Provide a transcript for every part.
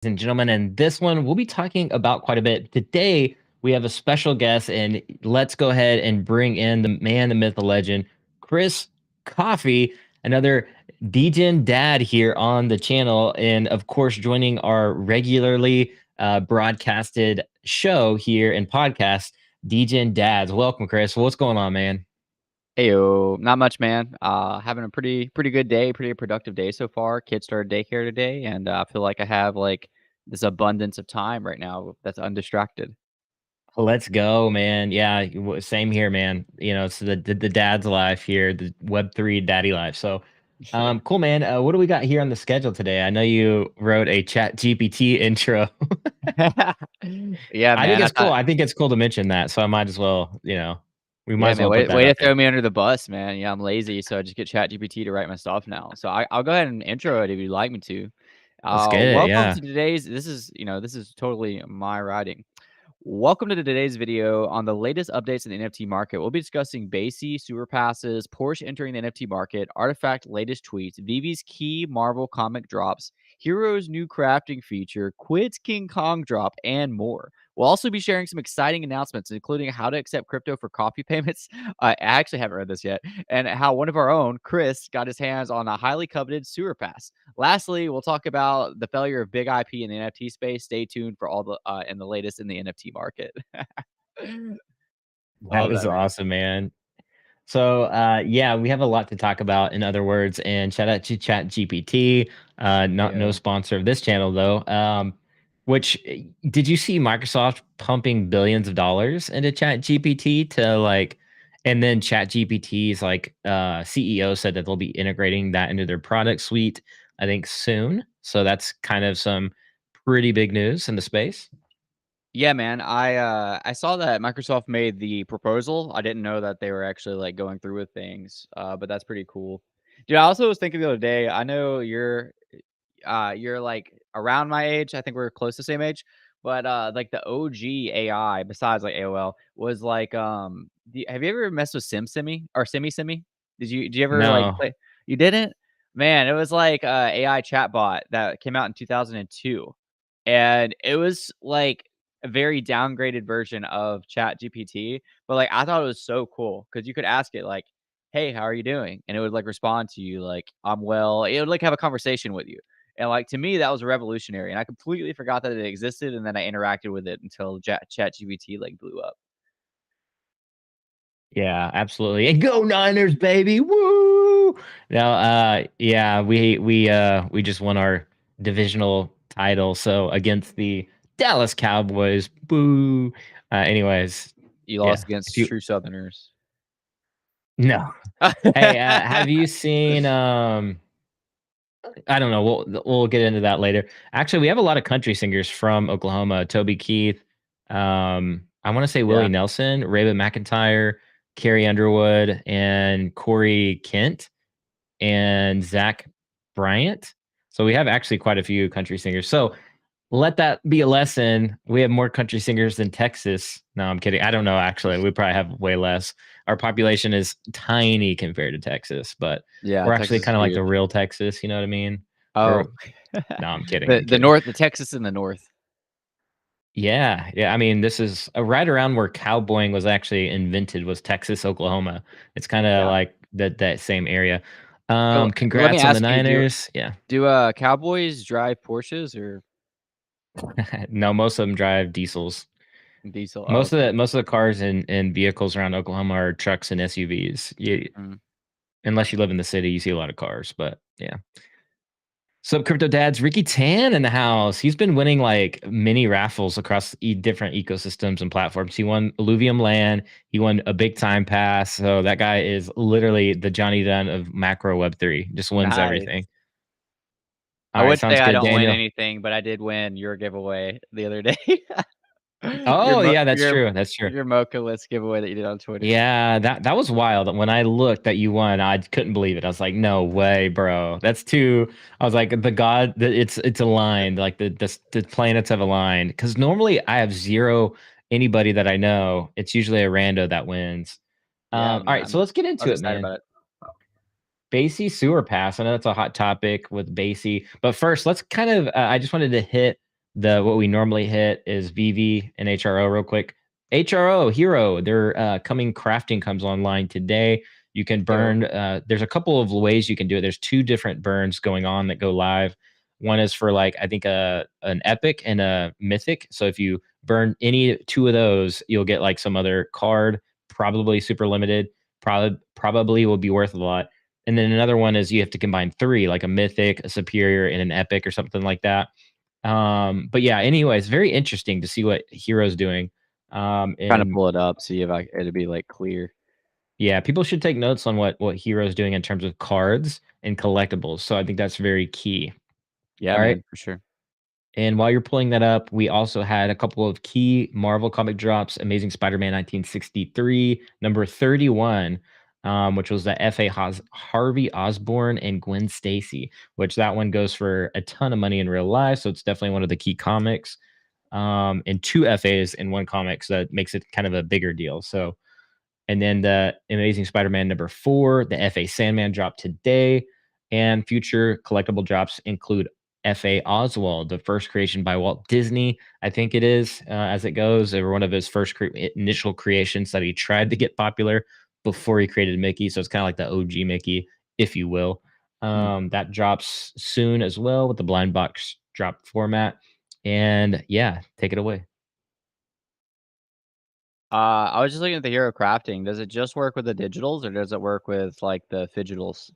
and gentlemen. And this one we'll be talking about quite a bit. Today, we have a special guest, and let's go ahead and bring in the man, the myth, the legend, Chris Coffee, another DGen dad here on the channel. And of course, joining our regularly broadcasted show here and podcast, DGen Dads. Welcome, Chris. What's going on, man? Heyo, not much, man. Having a pretty good day, pretty productive day so far. Kids started daycare today, and I feel like I have this abundance of time right now that's undistracted. Let's go, man. Yeah, same here, man. It's the dad's life here, the Web3 daddy life. So, Yeah. cool, man. What do we got here on the schedule today? I know you wrote a Chat GPT intro. Yeah, I think man. I it's cool. thought, I think it's cool to mention that. So I might as well, we might yeah, as man. well put Way that to up throw there. me under the bus, man. Yeah, I'm lazy, so I just get ChatGPT to write my stuff now. So I'll go ahead and intro it if you'd like me to. Let's get it. Welcome Yeah. to today's. This is totally my writing. Welcome to today's video on the latest updates in the NFT market. We'll be discussing Basie, sewer passes, Porsche entering the NFT market, Artifact latest tweets, Vivi's key Marvel comic drops, Hero's new crafting feature, Quid's King Kong drop, and more. We'll also be sharing some exciting announcements, including how to accept crypto for coffee payments. I actually haven't read this yet, and how one of our own, Chris, got his hands on a highly coveted sewer pass. Lastly, we'll talk about the failure of big IP in the NFT space. Stay tuned for all the and the latest in the NFT market. That Love is that, man. awesome, man. So, yeah, we have a lot to talk about, in other words, and shout out to Chat GPT. Not no Heyo. sponsor of this channel though. Did you see Microsoft pumping billions of dollars into Chat GPT to like, and then Chat GPT's like CEO said that they'll be integrating that into their product suite, I think soon. So that's kind of some pretty big news in the space. Yeah, man. I saw that Microsoft made the proposal. I didn't know that they were actually like going through with things. But that's pretty cool. Dude, I also was thinking the other day, I know you're like around my age. I think we're close to the same age. But like the OG AI besides like AOL was like have you ever messed with SimSimi or SimiSimi? Did you ever like No, play? You didn't? Man, it was like AI chatbot that came out in 2002. And it was like a very downgraded version of Chat GPT, but like I thought it was so cool because you could ask it like, "Hey, how are you doing?" And it would like respond to you like, "I'm well." It would like have a conversation with you. And like to me, that was revolutionary. And I completely forgot that it existed. And then I interacted with it until Chat GPT like blew up. yeah, absolutely. And go Niners, baby. Woo! Now, yeah, we just won our divisional title. So against the Dallas Cowboys. Boo. Anyways, You yeah. lost If against you true Southerners. no. Hey, have you seen I don't know. We'll get into that later. Actually, we have a lot of country singers from Oklahoma. Toby Keith, I want to say Willie Yeah, Nelson, Raven McIntyre, Carrie Underwood, and Corey Kent, and Zach Bryant. So we have actually quite a few country singers. So let that be a lesson. We have more country singers than Texas. No, I'm kidding. I don't know. Actually, we probably have way less. Our population is tiny compared to Texas, but yeah. we're actually Texas is kind of like the huge. real Texas. You know what I mean? We're Oh, no, I'm kidding. the I'm the kidding. north, the Texas in the north. Yeah, yeah. I mean, this is right around where cowboying was actually invented. Was Texas, Oklahoma? It's kind of Yeah. like that same area. Let me Congrats on the ask you, Niners. Yeah. Cowboys drive Porsches or No, most of them drive diesels. diesel? Oh, Most of okay. the cars and vehicles around Oklahoma are trucks and SUVs. Mm. Unless you live in the city, you see a lot of cars. But yeah. So crypto dads, Ricky Tan in the house. He's been winning like mini raffles across different ecosystems and platforms. He won Illuvium Land. He won a big time pass. So that guy is literally the Johnny Dunn of macro Web three. Just wins Nice. everything. I All right, would say sounds I good, don't win Daniel. anything, but I did win your giveaway the other day. Your Oh mo yeah, that's your true. That's true. your Mocha List giveaway that you did on Twitter. Yeah, that was wild. When I looked that you won, I couldn't believe it. I was like, "No way, bro! That's too." I was like, "The god, it's aligned. Like the planets have aligned." Because normally I have zero anybody that I know. It's usually a rando that wins. Yeah, All man, right, so let's get I was into it, excited man. about it. Basie sewer pass. I know that's a hot topic with Basie, but first, let's kind of. I just wanted to hit. The what we normally hit is VV and HRO real quick. HRO Hero, their coming crafting comes online today. You can Yo. burn. There's a couple of ways you can do it. There's two different burns going on that go live. One is for like I think a an epic and a mythic. So if you burn any two of those, you'll get like some other card, probably super limited. Probably will be worth a lot. And then another one is you have to combine three, like a mythic, a superior, and an epic or something like that. But yeah, anyways, very interesting to see what Hero's doing. Trying to And pull it up, see if I it'll be, like, clear. yeah, people should take notes on what Hero's doing in terms of cards and collectibles. So I think that's very key. Yeah, All right. man, for sure. And while you're pulling that up, we also had a couple of key Marvel comic drops. Amazing Spider-Man 1963, number 31, which was the F.A. Harvey Osborn and Gwen Stacy, which that one goes for a ton of money in real life. So it's definitely one of the key comics. And two FAs in one comic, so that makes it kind of a bigger deal. So and then the Amazing Spider-Man number 4, the FA Sandman drop today, and future collectible drops include FA Oswald, the first creation by Walt Disney, I think it is, as it goes, or one of his first initial creations that he tried to get popular before he created Mickey. So it's kind of like the OG Mickey, if you will. Mhm. That drops soon as well with the blind box drop format. And yeah, take it away. I was just looking at the hero crafting. Does it just work with the digitals or does it work with, like, the fidgetals?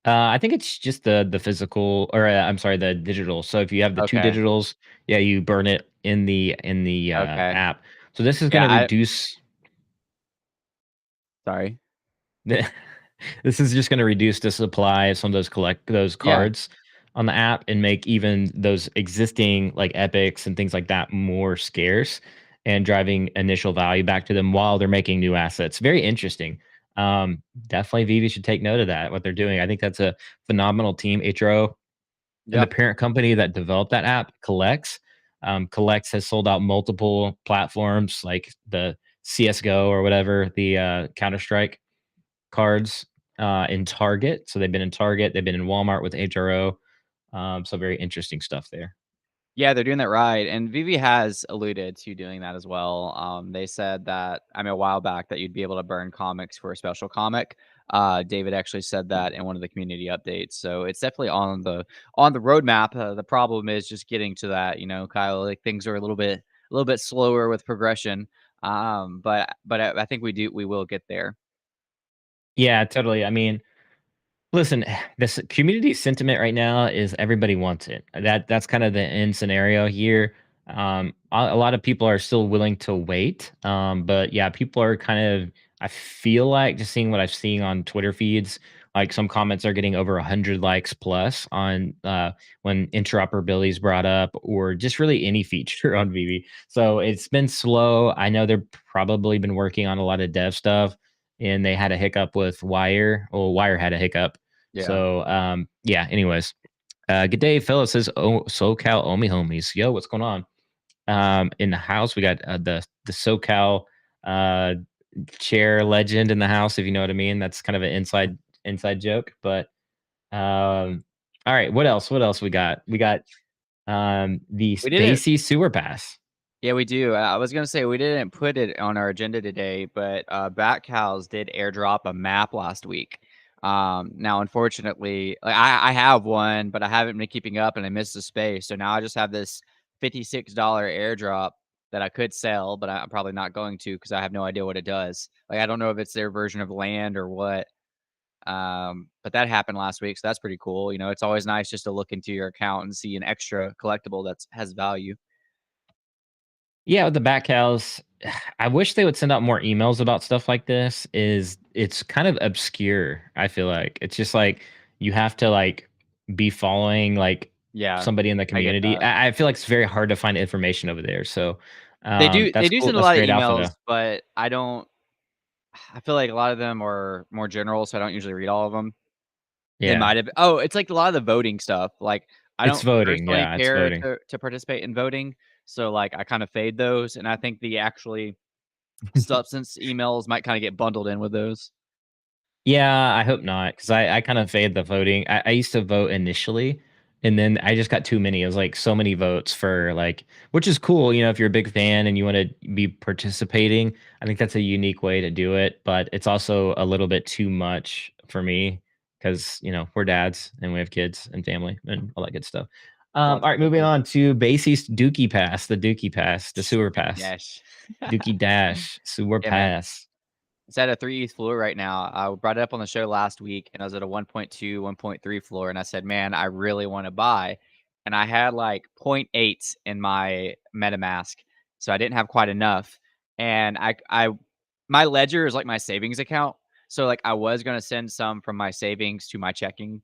I think it's just the physical or, I'm sorry, the digital. So if you have the 2 Okay, digitals, yeah, you burn it in the, okay. app. So this is Yeah, gonna reduce sorry. the this is just gonna reduce the supply of some of those Yeah, cards on the app and make even those existing, like, epics and things like that more scarce and driving initial value back to them while they're making new assets. Very interesting. Definitely Vivi should take note of that, what they're doing. I think that's a phenomenal team. HRO and the yep. parent company that developed that app, Collects. Collects has sold out multiple platforms like the CS:GO or whatever, the Counter Strike cards in Target. So they've been in Target, they've been in Walmart with HRO. So very interesting stuff there. Yeah, they're doing that right, and Vivi has alluded to doing that as well. They said that I mean, a while back that you'd be able to burn comics for a special comic. David actually said that in one of the community updates, so it's definitely on the roadmap. The problem is just getting to that, you know, Kyle. Like things are a little bit slower with progression, but I think we will get there. Yeah, totally. I mean, listen, this community sentiment right now is everybody wants it. That's kind of the end scenario here. A lot of people are still willing to wait, but yeah, people are kind of. I feel like just seeing what I've seen on Twitter feeds, like some comments are getting over 100 likes plus on when interoperability is brought up, or just really any feature on VV. So it's been slow. I know they're probably been working on a lot of dev stuff, and they had a hiccup with Wire. Well, Wire had a hiccup Yeah. so, yeah, anyways, good day, fellas. Says SoCal Omi homies. Yo, what's going on? In the house, we got the SoCal uh chair legend in the house, if you know what I mean. That's kind of an inside joke. But all right, what else? What else we got? We got the We didn't Spacey Sewer Pass. Yeah, we do. I was gonna say we didn't put it on our agenda today, but Bat Cows did airdrop a map last week. Now, unfortunately, like, I have one, but I haven't been keeping up, and I missed the space. So now I just have this $56 airdrop that I could sell, but I'm probably not going to because I have no idea what it does. Like I don't know if it's their version of land or what. But that happened last week, so that's pretty cool. You know, it's always nice just to look into your account and see an extra collectible that's has value. Yeah, with the bat cows, I wish they would send out more emails about stuff like this. It's kind of obscure, I feel like. It's just like you have to like be following like Yeah, somebody in the I get community. that. I feel like it's very hard to find information over there. So They that's do cool. send a That's lot of great alpha though. emails, but I feel like a lot of them are more general, so I don't usually read all of them. They Yeah. might have it's like a lot of the voting stuff, like, I It's don't voting. personally Yeah, it's care voting. to participate in voting, so, like, I kinda fade those, and I think the actually substance emails might kinda get bundled in with those. Yeah, I hope not, because I kind of fade the voting. I used to vote initially, and then I just got too many. It was like so many votes for like, which is cool, if you're a big fan and you want to be participating. I think that's a unique way to do it, but it's also a little bit too much for me because we're dads and we have kids and family and all that good stuff. Lots All of right, moving privilege. on to Basie's Dookie Pass, the sewer Dookie pass, Dash. Dookie Dash, sewer Yeah, man. pass. It's at a 3 floor right now. I brought it up on the show last week, and I was at a 1.2, 1.3 floor, and I said, "Man, I really wanna buy." And I had, like, point 0.8 in my MetaMask, so I didn't have quite enough, and I my ledger is like my savings account, so, like, I was gonna send some from my savings to my checking,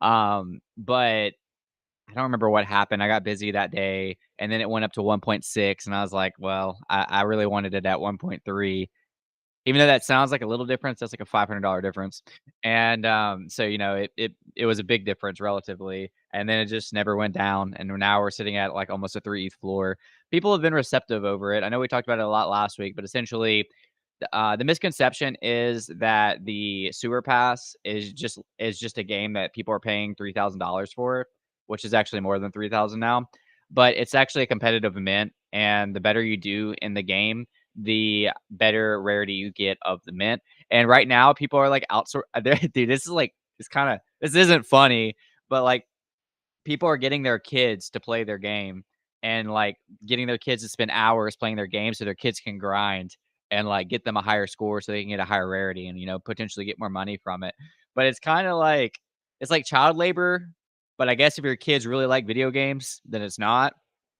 but I don't remember what happened. I got busy that day, and then it went up to 1.6, and I was like, "Well, I really wanted it at 1.3." Even though that sounds like a little difference, that's like a $500 difference. And, so, it was a big difference relatively, and then it just never went down, and now we're sitting at, like, almost a 3 ETH floor. People have been receptive over it. I know we talked about it a lot last week, but essentially, the misconception is that the sewer pass is just a game that people are paying $3,000 for, which is actually more than 3,000 now. But it's actually a competitive event, and the better you do in the game, the better rarity you get of the mint. And right now, people are like outsource. Dude, this is like this isn't funny, but like people are getting their kids to play their game and like getting their kids to spend hours playing their game so their kids can grind and like get them a higher score so they can get a higher rarity and potentially get more money from it. But it's kind of like it's like child labor, but I guess if your kids really like video games, then it's not.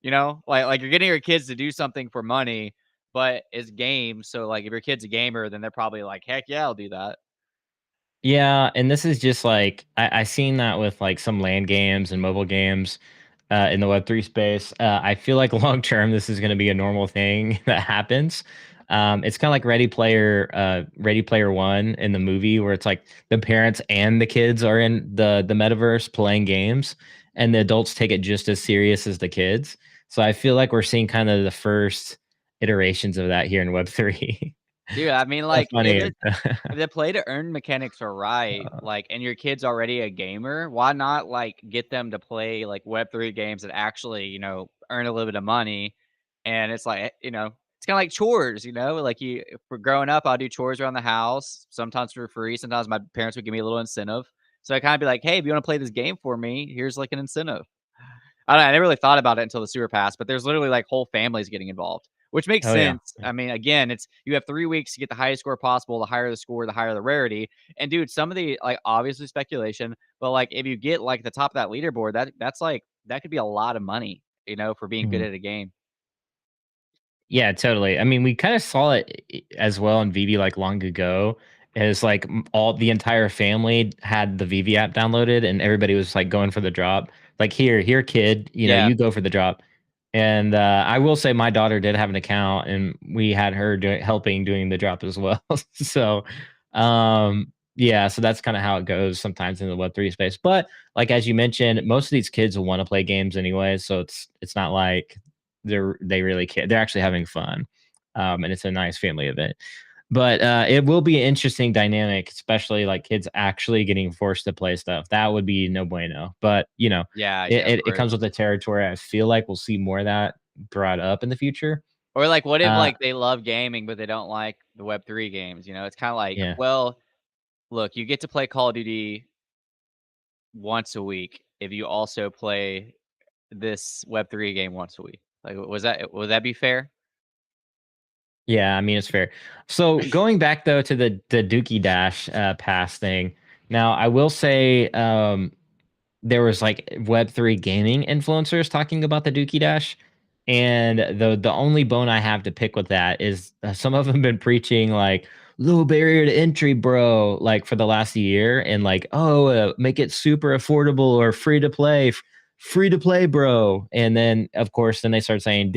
Like you're getting your kids to do something for money, but it's games. So like if your kid's a gamer, then they're probably like, heck yeah, I'll do that. Yeah, and this is just like I seen that with like some land games and mobile games in the Web3 space. I feel like long term, this is going to be a normal thing that happens. It's kind of like Ready Player One in the movie, where it's like the parents and the kids are in the metaverse playing games, and the adults take it just as serious as the kids. So I feel like we're seeing kind of the first iterations of that here in Web3. Dude, I mean, That's like funny. if the play to earn mechanics are right, like, and your kid's already a gamer, why not, like, get them to play, like, Web3 games that actually, earn a little bit of money? And it's like, it's kinda like chores, like for growing up, I'll do chores around the house, sometimes for free, sometimes my parents would give me a little incentive. So I kinda be like, "Hey, if you wanna play this game for me, here's, like, an incentive." I don't know, I never really thought about it until the sewer passed, but there's literally, like, whole families getting involved, which makes Oh yeah. sense. I mean, again, it's you have 3 weeks to get the highest score possible. The higher the score, the higher the rarity. And dude, some of the like, obviously speculation, but, like, if you get, like, the top of that leaderboard, that's, like that could be a lot of money, for being good Mhm. at a game. Yeah, totally. I mean, we kind of saw it as well in Vivi like long ago. As like all the entire family had the Vivi app downloaded, and everybody was like going for the drop. Like here, kid, Yeah. you go for the drop. And I will say, my daughter did have an account, and we had her doing the drop as well. So, yeah, so that's kind of how it goes sometimes in the Web3 space. But like as you mentioned, most of these kids will want to play games anyway, so it's not like they really care. They're actually having fun, and it's a nice family event. But it will be an interesting dynamic, especially like kids actually getting forced to play stuff. That would be no bueno. But Yeah, it, yeah, of it, it course. comes with the territory. I feel like we'll see more of that brought up in the future. Or, like, what if, Uh, like, they love gaming, but they don't like the Web3 games, It's kinda like, yeah, well, look, you get to play Call of Duty once a week if you also play this Web3 game once a week. Like, would that be fair? yeah. I mean, it's fair. So going back though to the Dookie Dash pass thing. Now, I will say, there was like Web3 gaming influencers talking about the Dookie Dash. And the only bone I have to pick with that is some of them been preaching like low barrier to entry, bro, like for the last year, and like, oh, make it super affordable or free to play, bro. And then of course, then they start saying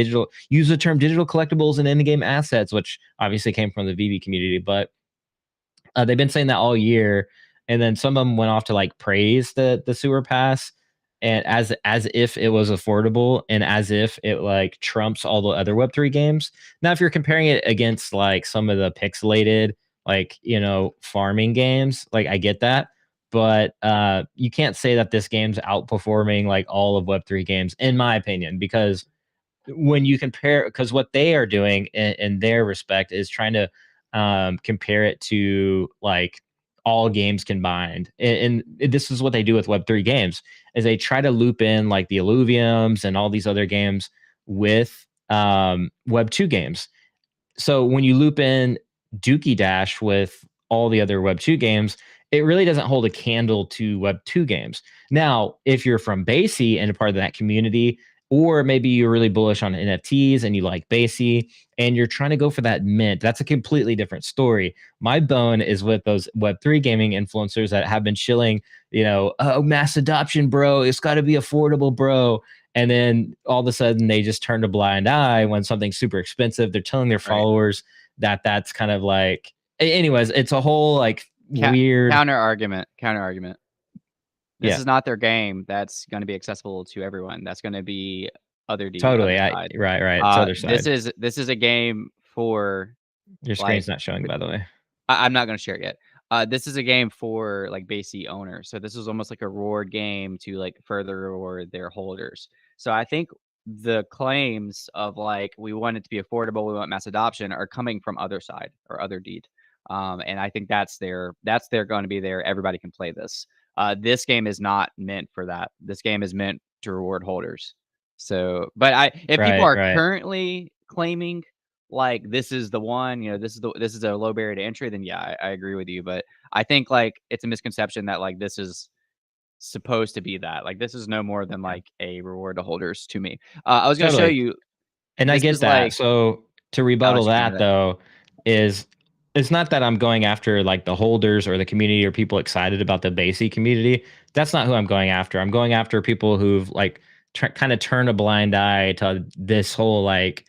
use the term digital collectibles and in-game assets, which obviously came from the VB community, but they've been saying that all year, and then some of them went off to like praise the sewer pass, and as if it was affordable and as if it like trumps all the other Web3 games. Now, if you're comparing it against like some of the pixelated like farming games, like I get that, but you can't say that this game's outperforming like all of Web3 games, in my opinion, because when you compare, because what they are doing in their respect is trying to compare it to like all games combined, and this is what they do with Web3 games is they try to loop in like the Illuviums and all these other games with Web2 games. So when you loop in Dookie Dash with all the other Web 2 games, it really doesn't hold a candle to Web 2 games. Now, if you're from BASI and a part of that community, or maybe you're really bullish on NFTs and you like BASI and you're trying to go for that mint, that's a completely different story. My bone is with those Web3 gaming influencers that have been chilling, oh, mass adoption, bro. It's got to be affordable, bro. And then all of a sudden they just turn a blind eye when something's super expensive. They're telling their Right. followers that that's kind of like, anyways, it's a whole like weird. Counter argument. Counter argument. This Yeah, is not their game that's gonna be accessible to everyone. That's gonna be other totally. side. Right. It's other This side. is this is a game for, Your like, screen's not showing, by the way. I'm not gonna share it yet. This is a game for, like, BASE owners, so this is almost like a reward game to, like, further reward their holders. So I think the claims of, like, "We want it to be affordable, we want mass adoption," are coming from other side or other deed. And I think that's their gonna be there, everybody can play this. This game is not meant for that. This game is meant to reward holders. So, but if people Right, are right. currently claiming like this is the one, this is a low barrier to entry, then yeah, I agree with you. But I think like it's a misconception that like this is supposed to be that. Like this is no more than Yeah, like a reward to holders to me. I was gonna show totally. you. And I This get is that. like So to I'll rebuttal let you get into that that. though, is it's not that I'm going after like the holders or the community or people excited about the basic community. That's not who I'm going after. I'm going after people who've like kind of turned a blind eye to this whole like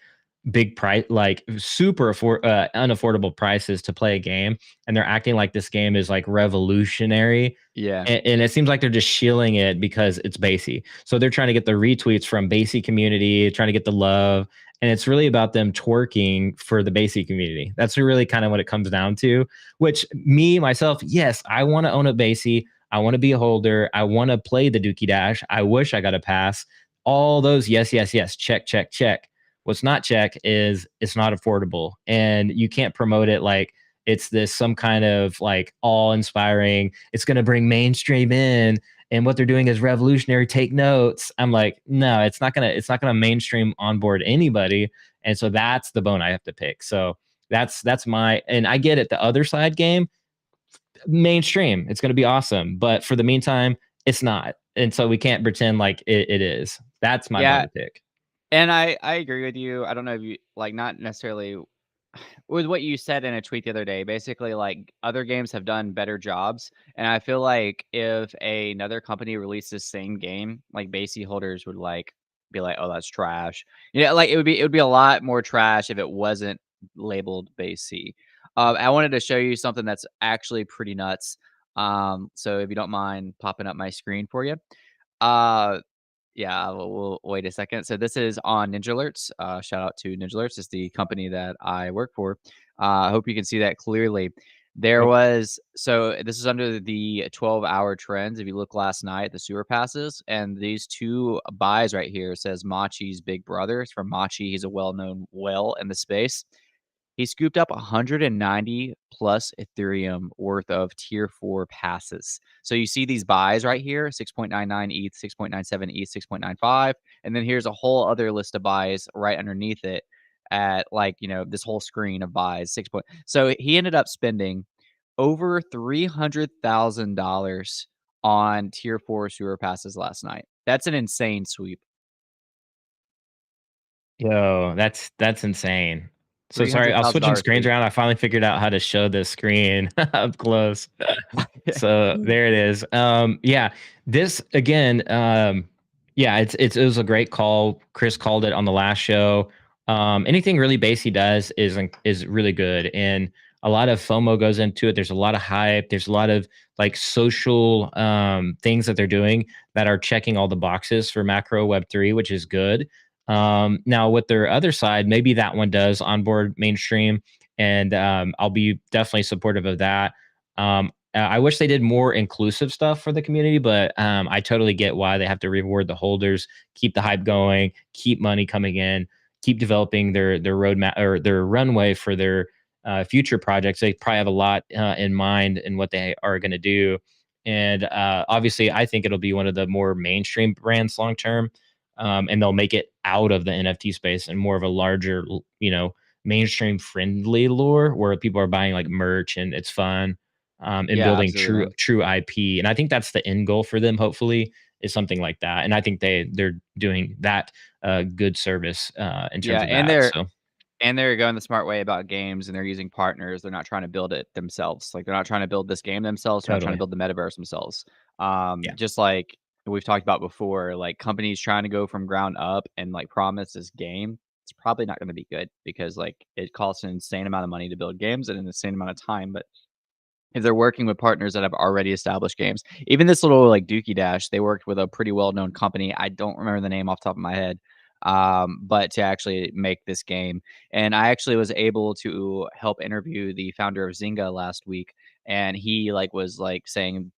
big price, like super unaffordable prices to play a game, and they're acting like this game is like revolutionary, Yeah, and it seems like they're just shilling it because it's Basie. So they're trying to get the retweets from Basie community, trying to get the love, and it's really about them twerking for the Basie community. That's really kind of what it comes down to. Which me myself, yes, I want to own a Basie. I want to be a holder. I want to play the Dookie Dash. I wish I got a pass. All those, yes, yes, yes. Check, check, check. What's not check is it's not affordable, and you can't promote it like it's this some kind of like awe inspiring, it's going to bring mainstream in, and what they're doing is revolutionary, take notes. I'm like, no, it's not going to mainstream onboard anybody. And so that's the bone I have to pick. So that's my, and I get it, the other side game, mainstream, it's going to be awesome, but for the meantime it's not, and so we can't pretend like it is. That's my bone yeah, to pick. and I agree with you. I don't know if you like not necessarily with what you said in a tweet the other day. Basically, like other games have done better jobs, and I feel like if another company released the same game, like Basie holders would like be like, "Oh, that's trash." Like it would be a lot more trash if it wasn't labeled Basie. I wanted to show you something that's actually pretty nuts. So if you don't mind popping up my screen for you. Uh, yeah, we'll wait a second. So this is on Ninja Alerts. Shout out to Ninja Alerts. It's the company that I work for. I hope you can see that clearly. There Yep. was so this is under the 12-hour trends. If you look last night, the sewer passes, and these two buys right here says Machi's big brother. It's from Machi. He's a well-known whale in the space. He scooped up 190 plus Ethereum worth of tier 4 passes. So you see these buys right here, 6.99 ETH, 6.97 ETH, 6.95. And then here's a whole other list of buys right underneath it at like, this whole screen of buys, 6 point. So he ended up spending over $300,000 on tier 4 sewer passes last night. That's an insane sweep. Yo, that's insane. So sorry, I was switching $300,000 screens sweep. around. I finally figured out how to show the screen up close. So there it is. Yeah, this again. Yeah, it was a great call. Chris called it on the last show. Anything really base he does is really good, and a lot of FOMO goes into it. There's a lot of hype. There's a lot of like social things that they're doing that are checking all the boxes for macro Web3, which is good. Now with their other side, maybe that one does onboard mainstream, and I'll be definitely supportive of that. I wish they did more inclusive stuff for the community, but I totally get why they have to reward the holders, keep the hype going, keep money coming in, keep developing their roadmap or their runway for their future projects. They probably have a lot in mind in what they are going to do, and obviously, I think it'll be one of the more mainstream brands long term, and they'll make it out of the NFT space and more of a larger, mainstream friendly lore where people are buying like merch and it's fun, and Yeah, building absolutely, man. true IP. And I think that's the end goal for them. Hopefully, is something like that. And I think they're doing that good service in terms Yeah, of and that. they're So and they're going the smart way about games, and they're using partners. They're not trying to build it themselves. Like, they're not trying to build this game themselves. They're not trying to totally, build the metaverse themselves. yeah. Just like we've talked about before, like companies trying to go from ground up and like promise this game, it's probably not going to be good because like it costs an insane amount of money to build games and an insane amount of time. But if they're working with partners that have already established games. Even this little, like, Dookie Dash, they worked with a pretty well-known company, I don't remember the name off the top of my head, but to actually make this game, and I actually was able to help interview the founder of Zynga last week, and he, like, was, like, saying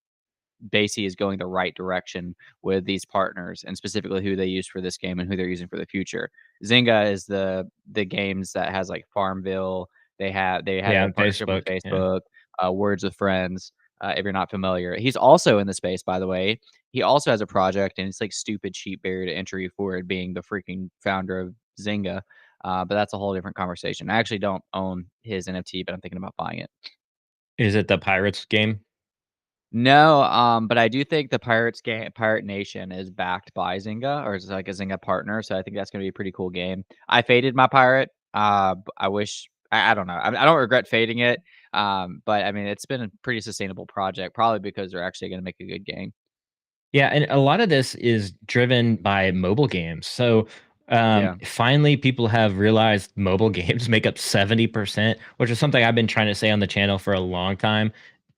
Basie is going the right direction with these partners and specifically who they use for this game and who they're using for the future. Zynga is the games that has like Farmville. They had Yeah, a on partnership with Facebook. Yeah. Facebook, Words with Friends. If you're not familiar, he's also in the space, by the way. He also has a project, and it's like stupid cheap barrier to entry for it being the freaking founder of Zynga. But that's a whole different conversation. I actually don't own his NFT, but I'm thinking about buying it. Is it the Pirates game? No, but I do think the Pirate Nation is backed by Zynga, or is like a Zynga partner, so I think that's gonna be a pretty cool game. I faded my pirate. I wish I don't know. I don't regret fading it. But I mean, it's been a pretty sustainable project, probably because they're actually gonna make a good game. Yeah, and a lot of this is driven by mobile games. So Yeah. finally, people have realized mobile games make up 70%, which is something I've been trying to say on the channel for a long time.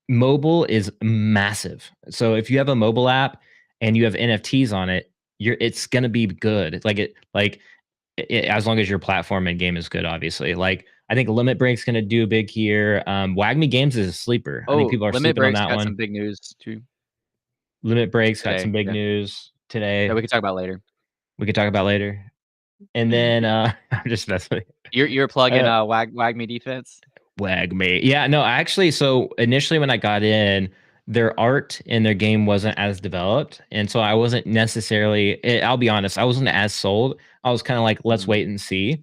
Mobile is massive. So if you have a mobile app and you have NFTs on it, it's gonna be good. As long as your platform and game is good, obviously. Like I think Limit Break's gonna do big here. WagMe Games is a sleeper. I think Oh, people are Limit sleeping on Break's that got one. some big news too Limit Break's got today. some big Yeah, news that today. we can talk about later. We could talk about later. And then I'm just messing with You're you. plugging WagMe defense. WagMe. Yeah, no, actually, so initially when I got in, their art in their game wasn't as developed, and so I wasn't necessarily. I'll be honest, I wasn't as sold. I was kind of like, let's Mhm. wait and see.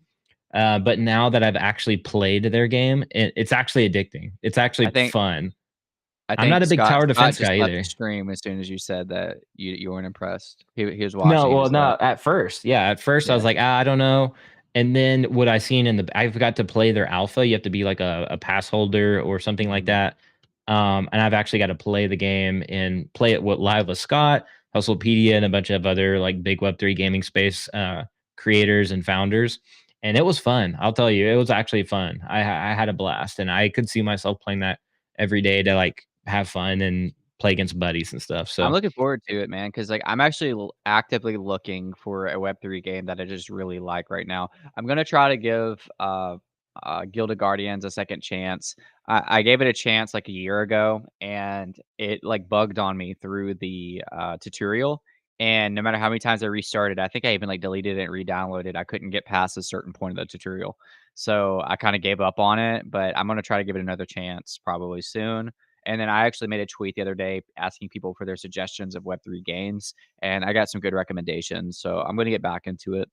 But now that I've actually played their game, it's actually addicting. It's I actually think fun. I I'm not think a big Scott tower Scott defense just guy left the either. stream as soon as you said that you weren't impressed. He was No, watching, he well, just left. no, at first, yeah, at first I Yeah. was like, I don't know. And then what I seen I forgot to play their alpha. You have to be like a pass holder or something like Mhm. that. And I've actually got to play the game and play it with live with Scott, Hustlepedia, and a bunch of other like big Web3 gaming space creators and founders. And it was fun. I'll tell you, it was actually fun. I had a blast, and I could see myself playing that every day to like have fun and play against buddies and stuff. I'm So looking forward to it, man, because like, I'm actually actively looking for a Web3 game that I just really like right now. I'm gonna try to give, Guild of Guardians a second chance. I gave it a chance, like, a year ago, and it, like, bugged on me through the, tutorial, and no matter how many times I restarted, I think I even, like, deleted it and re-downloaded, I couldn't get past a certain point of the tutorial. So, I kinda gave up on it, but I'm gonna try to give it another chance probably soon. And then I actually made a tweet the other day asking people for their suggestions of Web3 games, and I got some good recommendations. So I'm gonna get back into it.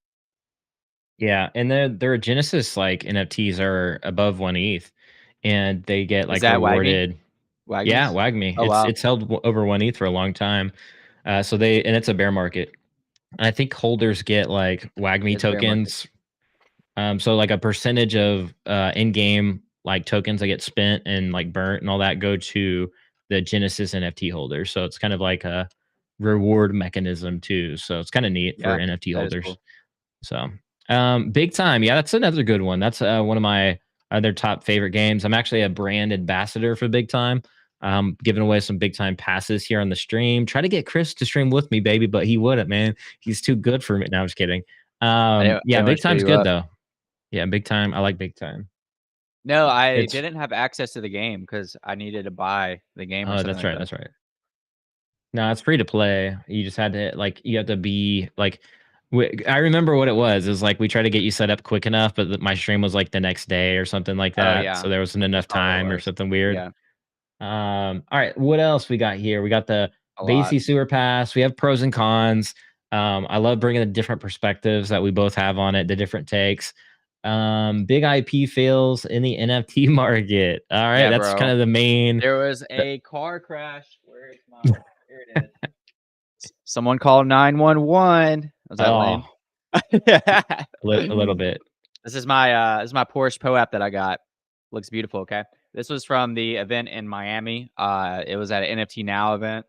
yeah, and their Genesis, like, NFTs are above 1 ETH, and they get, Is like, that Wagme? rewarded. Yeah, Wagme's? WAGMI. Oh, wow. It's held over 1 ETH for a long time. And it's a bear market. I think holders get, like, WAGMI It's bear market. tokens. So, like, a percentage of, in-game, like, tokens that get spent and, like, burnt and all that go to the Genesis NFT holders. So it's kind of like a reward mechanism too. So it's kinda neat for Yeah, NFT that is holders. cool. So, big time. Yeah, that's another good one. That's one of my other top favorite games. I'm actually a brand ambassador for Big Time. Giving away some big time passes here on the stream. Try to get Chris to stream with me, baby, but he wouldn't, man. He's too good for me. No, I'm just kidding. I didn't Yeah, wanna Big show Time's you good up. though. Yeah, Big Time. I like Big Time. No, I It's didn't have access to the game because I needed to buy the game or oh, something that's like right, that. that's right. No, it's free to play. You just had to like you have to be like I remember what it was. It was like we tried to get you set up quick enough, but my stream was like the next day or something like Oh, that. yeah. So there wasn't enough That's probably what it time or was. something weird. Yeah, All right, what else we got here? We got the a lot. Basie Sewer Pass. We have pros and cons. I love bringing the different perspectives that we both have on it, the different takes. Big IP fails in the NFT market. All right, Yeah, that's kind bro. of the main. There was The, a car crash. Where's my Here it is. Someone called 911. Was that lame? oh, a little bit. This is my Porsche Pro-App that I got. Looks beautiful, okay? This was from the event in Miami. It was at an NFT Now event,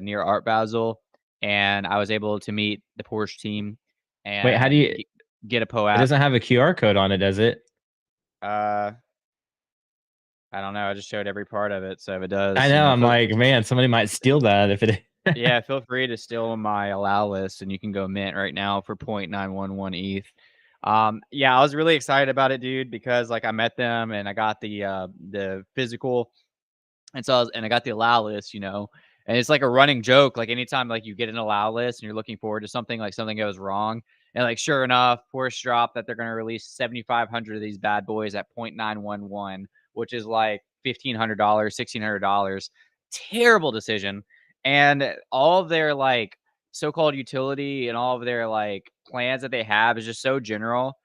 near Art Basel, and I was able to meet the Porsche team Wait, how do and you? get a It Pro-App. doesn't have a QR code on it, does it? Uh, I don't know, I just showed every part of it, so if it I does, know. I'm feel like, man, somebody might steal that if it. yeah, feel free to steal my allow list, and you can go mint right now for 0.911 ETH. Yeah, I was really excited about it, dude, because like I met them and I got the physical, and so I got the allow list, and it's like a running joke. Like anytime like you get an allow list and you're looking forward to something, like something goes wrong, and like sure enough, Porsche dropped that they're gonna release 7,500 of these bad boys at 0.911, which is like $1,500, $1,600. Terrible decision, and all of their like so-called utility and all of their like plans that they have is just so general.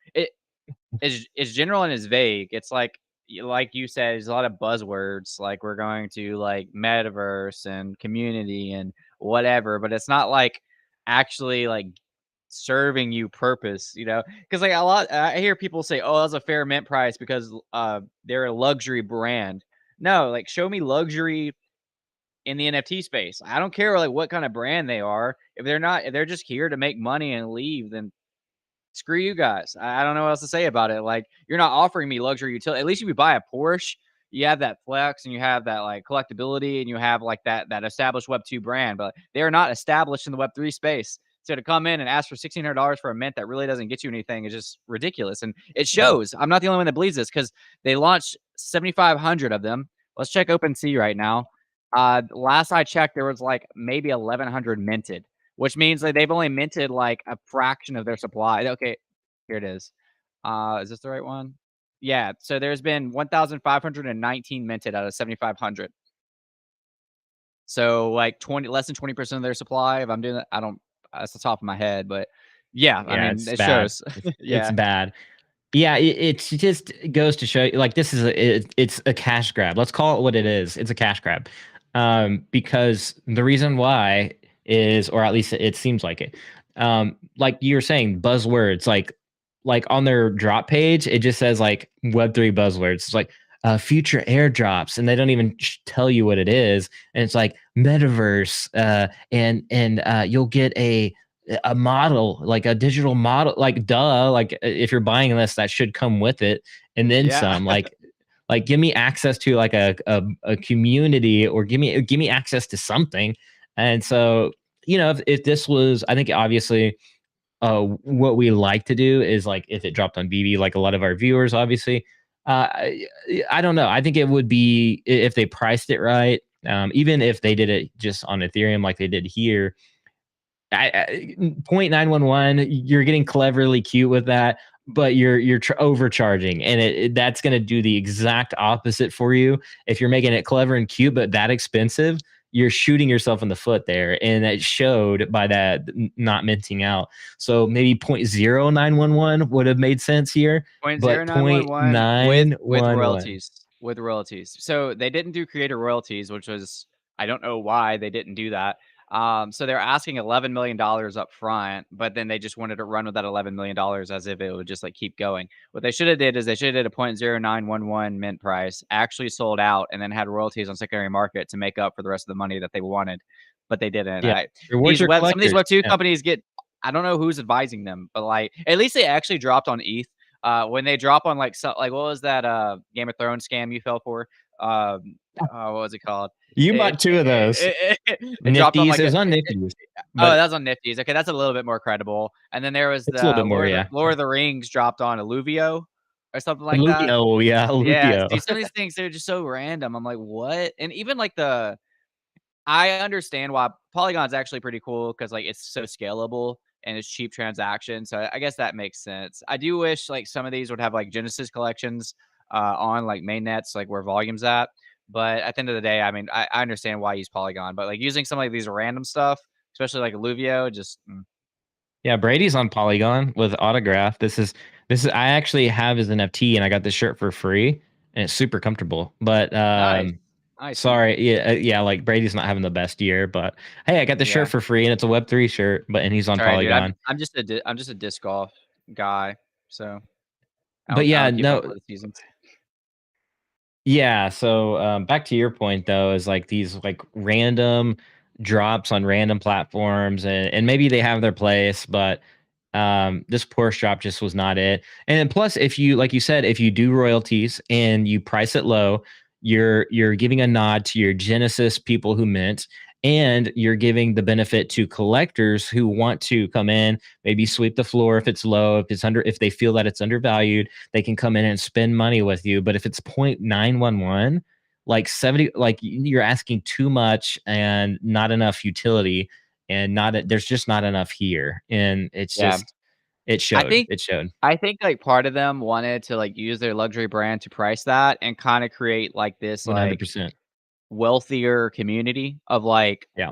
It's general and it's vague. It's like you said, there's a lot of buzzwords, like we're going to like metaverse and community and whatever, but it's not like actually like serving you purpose, Because like a lot, I hear people say, "Oh, that's a fair mint price because they're a luxury brand." No, like show me luxury in the NFT space. I don't care like what kind of brand they are. If they're just here to make money and leave, then screw you guys. I don't know what else to say about it. Like, you're not offering me luxury utility. At least if you buy a Porsche, you have that flex and you have that like collectability and you have like that established Web2 brand, but they are not established in the Web3 space. So to come in and ask for $1,600 for a mint that really doesn't get you anything is just ridiculous. And it shows. I'm not the only one that believes this because they launched 7,500 of them. Let's check OpenSea right now. Last I checked, there was like maybe 1,100 minted, which means that they've only minted like a fraction of their supply. Okay, here it is this the right one? Yeah, so there's been 1,519 minted out of 7,500. So like 20 less than 20% of their supply. If I'm doing that, I don't that's the top of my head, but yeah, I Yeah, mean, it's it bad. shows. It's Yeah. bad. Yeah, it's just goes to show you, like, this is it's a cash grab. Let's call it what it is. It's a cash grab. Because the reason why is, or at least it seems like it. Like you were saying, buzzwords, like on their drop page, it just says like Web3 buzzwords. It's like future airdrops, and they don't even tell you what it is. And it's like metaverse, and you'll get a model, like a digital model, like duh, like if you're buying this, that should come with it, and then Yeah. some. Like give me access to like a community, or give me access to something. And so, if this was, I think obviously, what we like to do is, like, if it dropped on BB, like a lot of our viewers, obviously, I don't know. I think it would be, if they priced it right, even if they did it just on Ethereum like they did here. 0.911, you're getting cleverly cute with that, but you're overcharging, and that's going to do the exact opposite for you. If you're making it clever and cute but that expensive, you're shooting yourself in the foot there, and that showed by that not minting out. So maybe 0.0911 would have made sense here, Point zero but nine one one with 0.911. royalties. With royalties. So they didn't do creator royalties, which was I don't know why they didn't do that. So they're asking $11 million up front, but then they just wanted to run with that $11 million as if it would just like keep going. What they should have did is they should have did a 0.0911 mint price, actually sold out, and then had royalties on secondary market to make up for the rest of the money that they wanted, but they didn't. Yeah, reward your Some of these collectors. Web2 Yeah, companies get I don't know who's advising them, but like at least they actually dropped on ETH. When they drop on like what was that Game of Thrones scam you fell for? What was it called? you It bought two of those. it dropped on Nifties, like it was on Nifties, oh, but that's on Nifty's. Okay, that's a little bit more credible. And then there was it's a little the bit more, yeah. Lord of the Rings dropped on Alluvio. or something like that. Lucio, yeah, Yeah, Lucio. see, some of these things, they're just so random. I'm like, "What?" And even, like, the I understand why Polygon's actually pretty cool because like, it's so scalable and it's cheap transaction, so I guess that makes sense. I do wish, like, some of these would have, like, Genesis collections, on, like, mainnets, like, where volume's at, but at the end of the day, I mean, I understand why I use Polygon, but, like, using some of these random stuff, especially like Alluvio, just Yeah, Brady's on Polygon with autograph. This is I actually have his NFT and I got this shirt for free and it's super comfortable. But nice. Nice, man. sorry, yeah, yeah, like Brady's not having the best year, but hey, I got the shirt Yeah. for free and it's a Web3 shirt, but and he's on Sorry, dude. I'm Polygon. I'm just a I'm just a disc golf guy, so But I yeah, don't keep up no, with the seasons. yeah, so, back to your point though, is like these like random drops on random platforms and maybe they have their place, but this Porsche drop just was not it. And then plus, if you like you said, if you do royalties and you price it low, you're giving a nod to your Genesis people who mint, and you're giving the benefit to collectors who want to come in, maybe sweep the floor if it's low, if they feel that it's undervalued, they can come in and spend money with you. But if it's 0.911, like 70, like you're asking too much and not enough utility and not there's just not enough here. And it's Yeah. just it I showed. think It showed I think, like, part of them wanted to, like, use their luxury brand to price that and kinda create, like, this, like, 100%. wealthier community of, like, Yeah.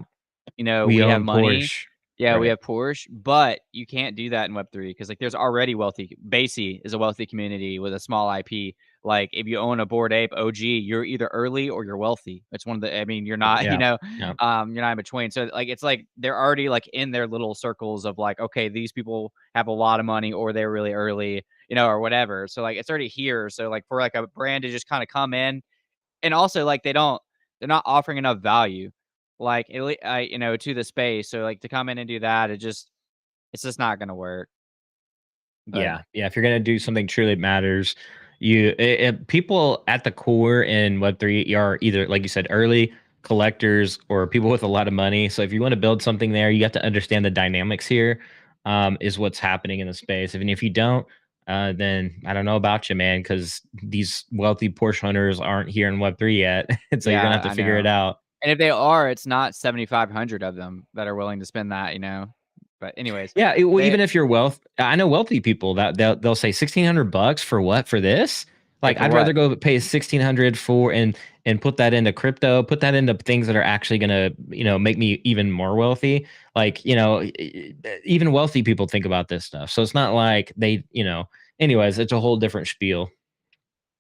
We we have own money. Porsche. Yeah, we Right. have Porsche, but you can't do that in Web3 because like, there's already wealthy Basie is a wealthy community with a small IP. Like, if you own a Bored Ape OG, you're either early or you're wealthy. It's one of the I mean, you're not, Yeah. Yeah. you're not in between. So, like, it's like they're already, like, in their little circles of, like, okay, these people have a lot of money or they're really early, or whatever. So, like, it's already here. So, like, for, like, a brand to just kinda come in and also, like, they're not offering enough value, like, to the space, so, like, to come in and do that, it's just not gonna work, but Yeah, yeah. If you're gonna do something truly that matters, people at the core in Web3 are either, like you said, early collectors or people with a lot of money. So if you want to build something there, you have to understand the dynamics here. Is what's happening in the space. And if you don't, then I don't know about you, man, because these wealthy Porsche hunters aren't here in Web3 yet, and so you're gonna have yeah, to I figure it know, out. and if they are, it's not 7,500 of them that are willing to spend that, but anyways, Yeah, well, they even if you're I know wealthy people that they'll say $1,600 for what for this. yeah, Like, for I'd rather what? go pay 1,600 for and put that into crypto, put that into things that are actually gonna make me even more wealthy. Like even wealthy people think about this stuff, so it's not like they. Anyways, it's a whole different spiel.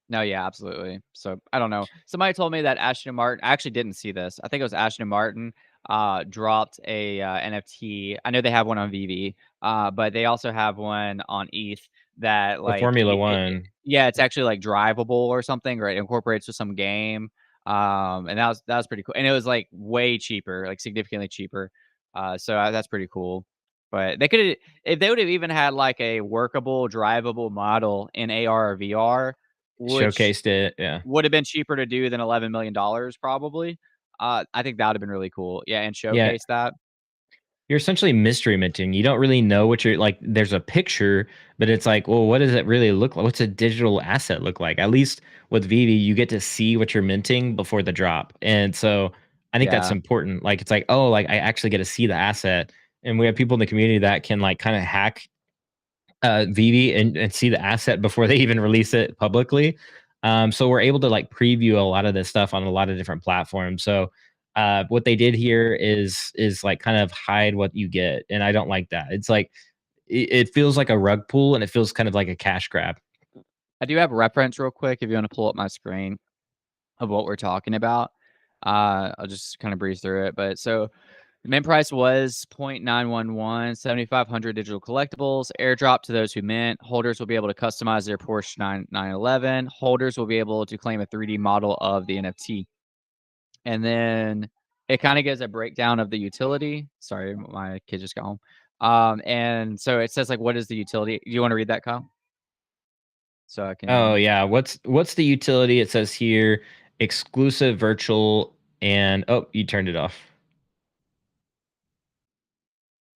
No, yeah, absolutely. So, I don't know. Somebody told me that Ashton Martin I actually didn't see this. I think it was Ashton Martin, dropped a, NFT. I know they have one on VV, but they also have one on ETH that, The like, Formula it One. yeah, it's actually, like, drivable or something, or it incorporates with some game, and that was pretty cool, and it was, like, way cheaper, like, significantly cheaper, so, that's pretty cool, but they could've if they would've even had, like, a workable, drivable model in AR or VR, which Showcased it. Yeah. would have been cheaper to do than $11 million probably. I think that would have been really cool. Yeah, and Yeah. showcase that. You're essentially mystery minting. You don't really know what you're like. There's a picture, but it's like, well, what does it really look like? What's a digital asset look like? At least with Vivi, you get to see what you're minting before the drop. And so I think that's Yeah. important. Like, it's like, oh, like I actually get to see the asset. And we have people in the community that can like kind of hack Vivi and see the asset before they even release it publicly. So we're able to like preview a lot of this stuff on a lot of different platforms. So what they did here is like kind of hide what you get, and I don't like that. It's like it feels like a rug pull, and it feels kind of like a cash grab. I do have a reference real quick if you wanna pull up my screen of what we're talking about. I'll just kinda breeze through it, but so the mint price was 0.911, 7,500 digital collectibles, airdrop to those who mint. Holders will be able to customize their Porsche 911. Holders will be able to claim a 3D model of the NFT. And then it kinda gives a breakdown of the utility. Sorry, my kid just got home. And so it says, like, what is the utility? Do you wanna read that, Kyle? So I Oh can yeah, what's the utility? It says here exclusive virtual and oh, you turned it off.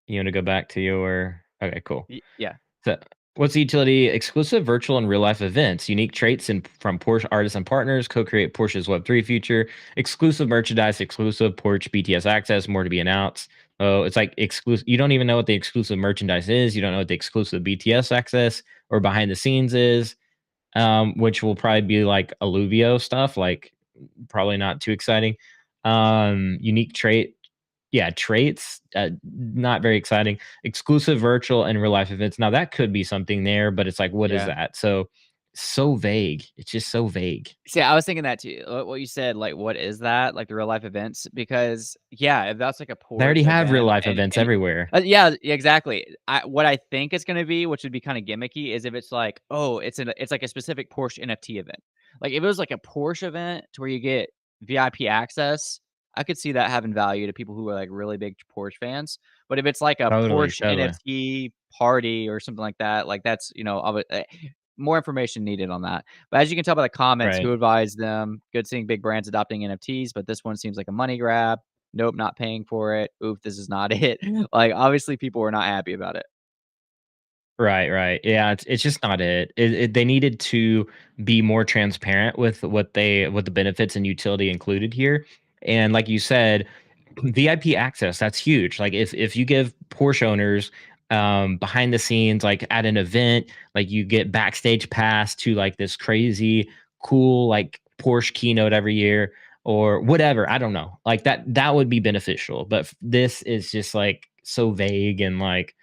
You want to go back to your okay, cool. yeah. So What's the utility? Exclusive virtual and real life events, unique traits from Porsche artists and partners, co-create Porsche's Web3 future, exclusive merchandise, exclusive Porsche BTS access, more to be announced. Oh, it's like exclusive. You don't even know what the exclusive merchandise is. You don't know what the exclusive BTS access or behind the scenes is, which will probably be like Alluvio stuff, like probably not too exciting. Unique trait, yeah, traits, not very exciting. Exclusive virtual and real life events. Now that could be something there, but it's like, what is Yeah. that? So vague. It's just so vague. See, I was thinking that too. What you said, like, what is that? Like the real life events? Because yeah, if that's like a They already Porsche have real event life events and everywhere. yeah, exactly. What I think it's gonna be, which would be kind of gimmicky, is if it's like, oh, it's like a specific Porsche NFT event. Like if it was like a Porsche event to where you get VIP access, I could see that having value to people who are like really big Porsche fans. But if it's like a Totally, Porsche totally. NFT party or something like that's more information needed on that. But as you can tell by the comments, Right. who advised them? Good seeing big brands adopting NFTs, but this one seems like a money grab. Nope, not paying for it. Oof, this is not it. Like, obviously, people were not happy about it. Right, right. Yeah, it's just not it. They needed to be more transparent with what the benefits and utility included here. And like you said, VIP access, that's huge. Like if you give Porsche owners behind the scenes, like at an event, like you get backstage pass to like this crazy cool like Porsche keynote every year or whatever. I don't know. Like that would be beneficial. But this is just like so vague and like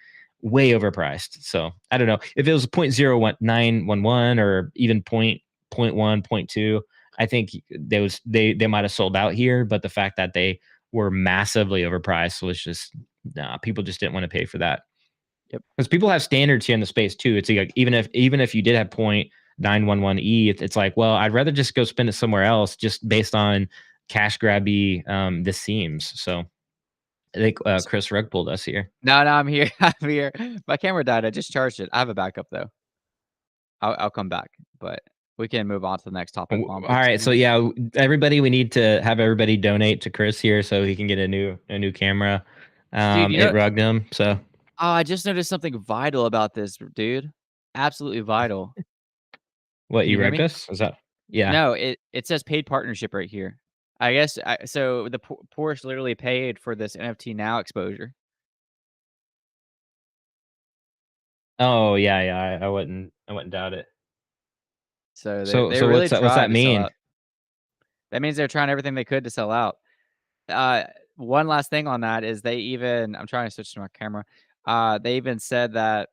way overpriced. So I don't know. If it was 0.0911 or even point 1, point 2, I think they might have sold out here. But the fact that they were massively overpriced was just nah, people just didn't want to pay for that. Yep. Because people have standards here in the space too. It's like even if you did have 0.911 it's like, well, I'd rather just go spend it somewhere else just based on cash grabby this seems. So I think S Chris Rugg pulled us here. No, I'm here. I'm here. My camera died. I just charged it. I have a backup, though. I'll come back, but we can move on to the next topic while I'm All right, fixing so this. yeah, everybody, we need to have everybody donate to Chris here so he can get a new camera. Dude, It rugged him, so I just noticed something vital about this, dude. Absolutely vital. what Can you you hear rugged me? us? Is that yeah? No, it says paid partnership right here. I guess so the Porsche literally paid for this NFT Now exposure. Oh yeah, yeah. I wouldn't doubt it. So So they so really what's tried that to sell mean? out. That means they're trying everything they could to sell out. Uh, One last thing on that is I'm trying to switch to my camera. They even said that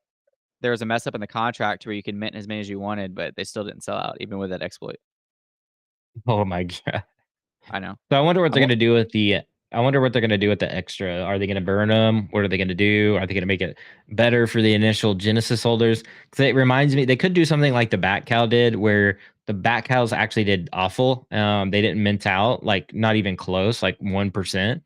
there was a mess up in the contract where you can mint as many as you wanted, but they still didn't sell out even with that exploit. Oh my god. I know. So I wonder what they're I'm gonna do with the. I wonder what they're gonna do with the extra. Are they gonna burn them? What are they gonna do? Are they gonna make it better for the initial Genesis holders? Because it reminds me, they could do something like the Bat Cow did, where the Bat Cows actually did awful. They didn't mint out, like not even close, like 1%,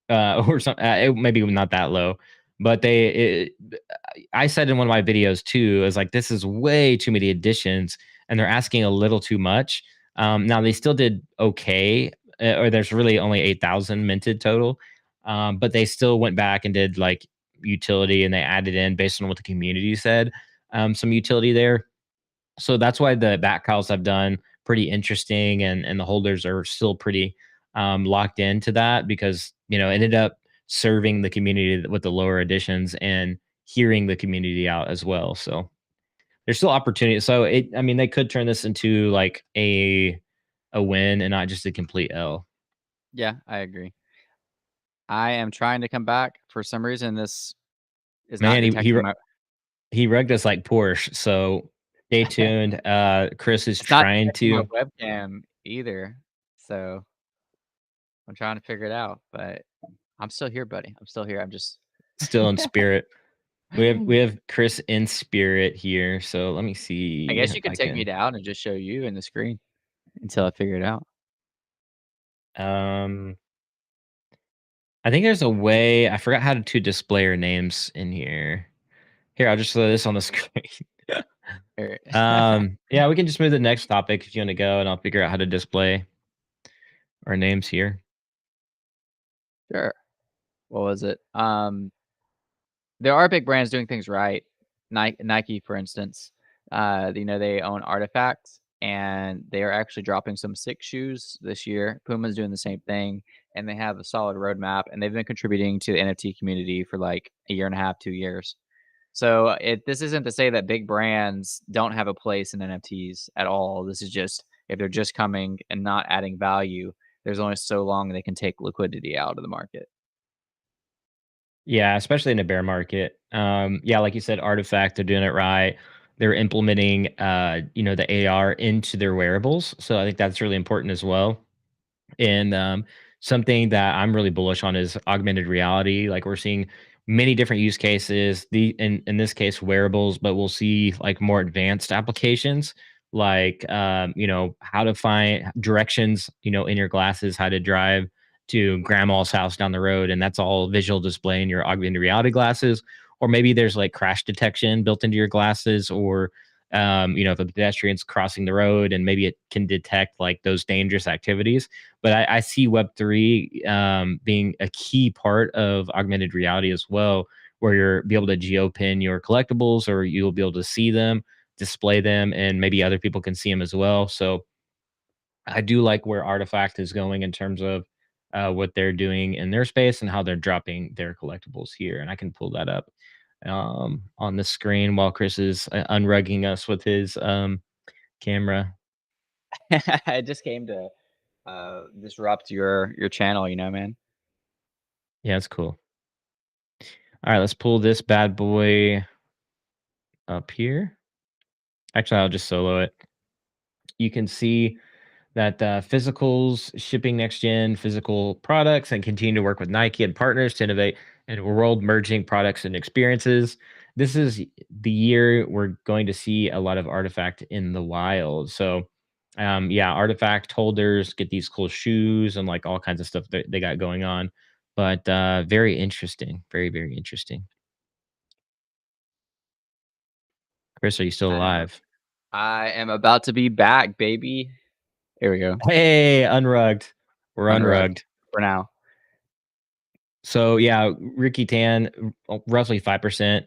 or something. Maybe not that low, but I said in one of my videos too, is like this is way too many additions, and they're asking a little too much. Now they still did okay, or there's really only 8,000 minted total, but they still went back and did like utility, and they added in based on what the community said, some utility there. So that's why the back calls have done pretty interesting, and the holders are still pretty locked into that because it ended up serving the community with the lower additions and hearing the community out as well. So there's still opportunity. So I mean, they could turn this into like a win and not just a complete L. Yeah, I agree. I am trying to come back. For some reason, this is not Man, detecting my he rugged us like Porsche. So stay tuned. Chris is it's not trying detecting my to webcam either. So I'm trying to figure it out, but I'm still here, buddy. I'm still here. I'm just still in spirit. We have Chris in spirit here. So let me I see guess if you could I take me can. down and just show you in the screen until I figure it out. Um, I think there's a way. I forgot how to display our names in here. Here, I'll just throw this on the screen. Or Yeah, we can just move to the next topic if you want to go, and I'll figure out how to display our names here. Sure. What was it? There are big brands doing things right. Nike, for instance, they own Artifacts, and they are actually dropping some sick shoes this year. Puma's doing the same thing, and they have a solid roadmap, and they've been contributing to the NFT community for like a year and a half, 2 years. So this isn't to say that big brands don't have a place in NFTs at all. This is just if they're just coming and not adding value, there's only so long they can take liquidity out of the market. Yeah, especially in a bear market. Yeah, like you said, Artifact, they're doing it right. They're implementing, the AR into their wearables. So I think that's really important as well. And something that I'm really bullish on is augmented reality. Like we're seeing many different use cases. In this case, wearables, but we'll see like more advanced applications, like how to find directions, in your glasses, how to drive to grandma's house down the road, and that's all visual display in your augmented reality glasses. Or maybe there's like crash detection built into your glasses, or if a pedestrian's crossing the road and maybe it can detect like those dangerous activities. But I see Web3 being a key part of augmented reality as well, where you'll be able to geopin your collectibles, or you'll be able to see them, display them, and maybe other people can see them as well. So I do like where Artifact is going in terms of what they're doing in their space and how they're dropping their collectibles here. And I can pull that up on the screen while Chris is unrugging us with his camera. I just came to disrupt your channel, man. Yeah, it's cool. All right, let's pull this bad boy up here. Actually, I'll just solo it. You can see that physicals shipping next gen physical products and continue to work with Nike and partners to innovate and world merging products and experiences. This is the year we're going to see a lot of Artifact in the wild. So, yeah, Artifact holders get these cool shoes and like all kinds of stuff that they got going on. But very interesting. Very, very interesting. Chris, are you still I am alive? I am about to be back, baby. Here we go. Hey, unrugged. We're Unrugged unrugged. for now. So yeah, Ricky Tan, roughly 5%,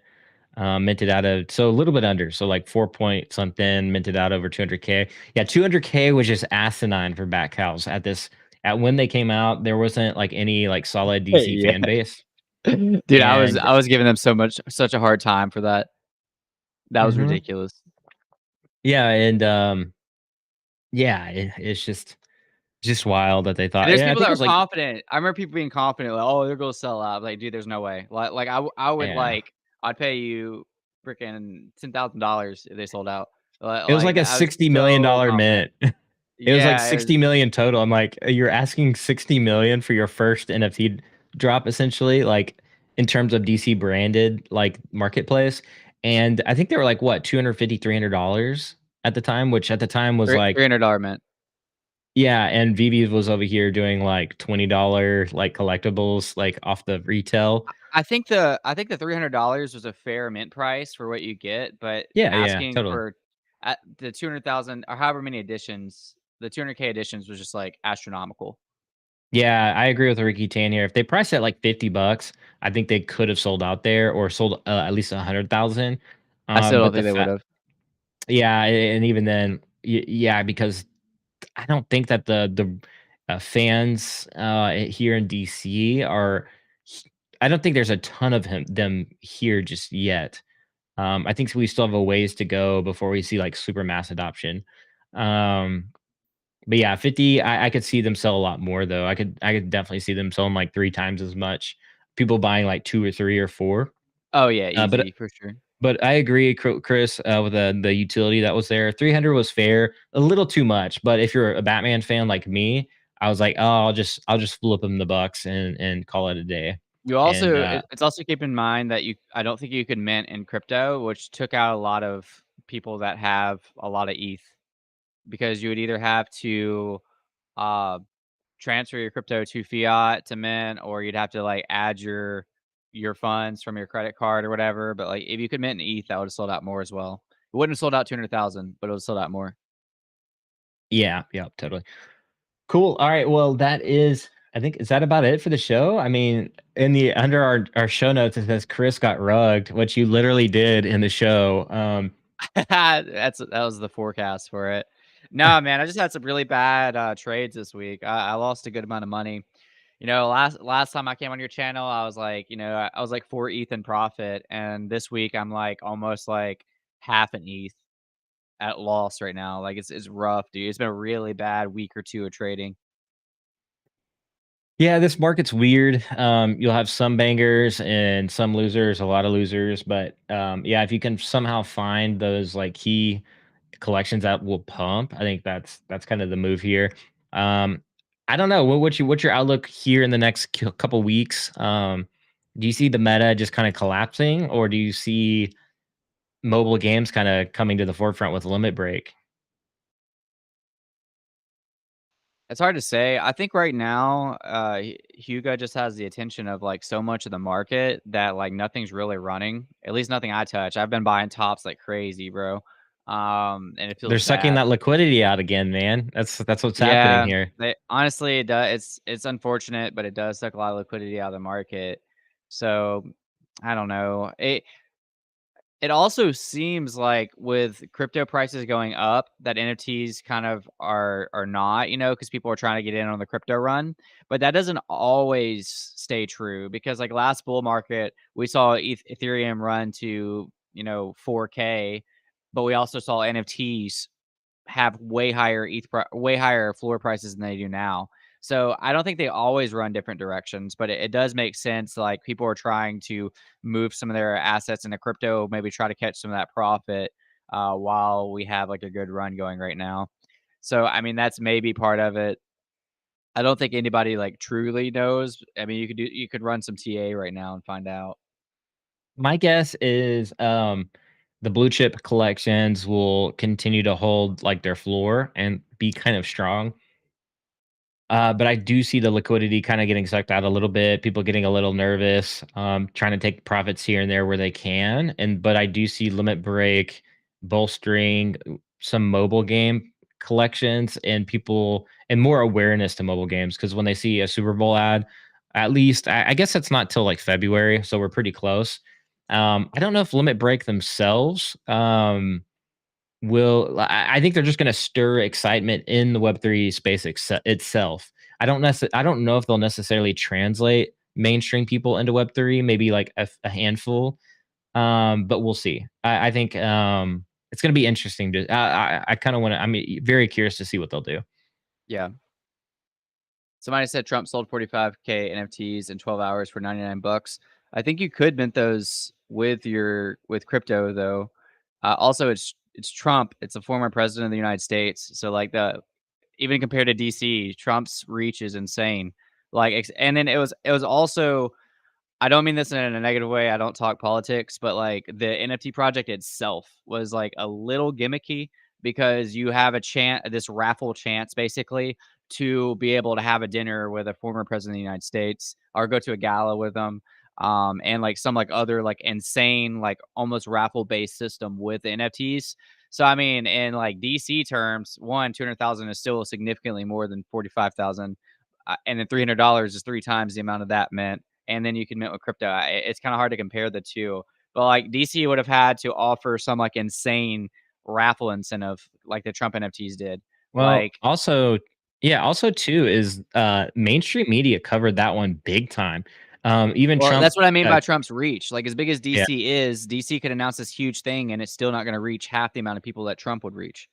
minted out of, so a little bit under, so like 4 point something, minted out over 200K. Yeah, 200K was just asinine for Bat Cows at this. At when they came out, there wasn't like any like solid DC Yeah. fan base, Dude, I was and I was giving them such a hard time for that. That was mhm, ridiculous. yeah, and yeah, it's just wild that they And thought. there's Yeah, I people think that it are was like, confident. I remember people being confident, like, "Oh, they're gonna sell out." Like, dude, there's no way. I would yeah, I'd pay you freaking $10,000 if they sold out. it was like a I was so $60 million confident. mint. It was like Yeah, it 60 was million total. I'm like, you're asking 60 million for your first NFT drop, essentially, like in terms of DC branded like marketplace. And I think they were like what, 250, $300 at the time, which at the time was like, $300 mint. yeah. And Vivi was over here doing like $20 like collectibles, like off the retail. I think the $300 was a fair mint price for what you get, but Yeah. Yeah. asking Totally. for at the 200,000 or however many editions, the 200K editions was just like astronomical. Yeah. I agree with Ricky Tan here. If they priced at like $50, I think they could have sold out there or sold at least 100,000. I still don't But the think they would fact, have. yeah, and even then, yeah, because I don't think that the fans here in DC are. I don't think there's a ton of them here just yet. I think we still have a ways to go before we see like super mass adoption. Um, but yeah, 50, I could see them sell a lot more though. I could definitely see them selling like 3 times as much. People buying like two or three or four. Oh, yeah, But easy, for sure. I agree, Chris, with the utility that was there. 300 was fair, a little too much. But if you're a Batman fan like me, I was like, oh, I'll just flip him the bucks and call it a day. You And also it's also keep in mind that I don't think you could mint in crypto, which took out a lot of people that have a lot of ETH because you would either have to, uh, transfer your crypto to fiat to mint, or you'd have to, like, add your funds from your credit card or whatever, but, like, if you could mint in ETH, that would've sold out more as well. It wouldn't have sold out 200,000, but it would've sold out more. yeah, yeah, totally cool. All right, well, that is I think is that about it for the show? I mean, in the under our show notes, it says Chris got rugged, which you literally did in the show. That was the forecast for it. No, man, I just had some really bad, trades this week. I lost a good amount of money. You know, last time I came on your channel, I was like, I was like 4 ETH in profit, and this week I'm like almost like half an ETH at loss right now. Like it's rough, dude. It's been a really bad week or 2 of trading. Yeah, this market's weird. You'll have some bangers and some losers, a lot of losers, but yeah, if you can somehow find those like key collections that will pump, I think that's kind of the move here. Um, I don't know what's your outlook here in the next couple weeks. Do you see the meta just kind of collapsing, or do you see mobile games kind of coming to the forefront with Limit Break? It's hard to say. I think right now, Hugo just has the attention of like so much of the market that like nothing's really running. At least nothing I touch. I've been buying tops like crazy, bro. And it They're feels sucking bad. that liquidity out again, man. That's what's happening Yeah, here. they honestly, it does. It's unfortunate, but it does suck a lot of liquidity out of the market. So I don't know. It also seems like with crypto prices going up, that NFTs kind of are not, because people are trying to get in on the crypto run. But that doesn't always stay true because like last bull market, we saw Ethereum run to, 4K, but we also saw NFTs have way higher floor prices than they do now. So I don't think they always run different directions, but it does make sense. Like people are trying to move some of their assets into crypto, maybe try to catch some of that profit while we have like a good run going right now. So I mean that's maybe part of it. I don't think anybody like truly knows. I mean you could run some TA right now and find out. My guess is, the blue chip collections will continue to hold, like, their floor and be kind of strong. But I do see the liquidity kinda getting sucked out a little bit, people getting a little nervous, trying to take profits here and there where they can, but I do see Limit Break bolstering some mobile game collections and people and more awareness to mobile games because when they see a Super Bowl ad, at least I guess it's not till, like, February, so we're pretty close. I don't know if Limit Break themselves, I think they're just gonna stir excitement in the Web3 space itself. I don't know if they'll necessarily translate mainstream people into Web3, maybe like a handful, but we'll see. I think, it's gonna be interesting to I kinda wanna I'm very curious to see what they'll do. Yeah. Somebody said Trump sold 45K NFTs in 12 hours for 99 bucks. I think you could mint those with crypto though. Also, it's Trump. It's a former president of the United States. So like even compared to DC, Trump's reach is insane. And then it was also I don't mean this in a negative way. I don't talk politics, but like the NFT project itself was like a little gimmicky because you have this raffle chance basically to be able to have a dinner with a former president of the United States or go to a gala with them. And like some like other like insane, like almost raffle based system with NFTs. So I mean, in like DC terms, 200,000 is still significantly more than 45,000. And then $300 is 3 times the amount of that meant and then you can mint with crypto. It's kind of hard to compare the two. But like DC would have had to offer some like insane raffle incentive like the Trump NFTs did. Well, Like, also yeah, also too is, mainstream media covered that one big time. Even well, Trump, that's what I mean uh by Trump's reach. Like as big as yeah. DC is, DC could announce this huge thing and it's still not going to reach half the amount of people that Trump would reach.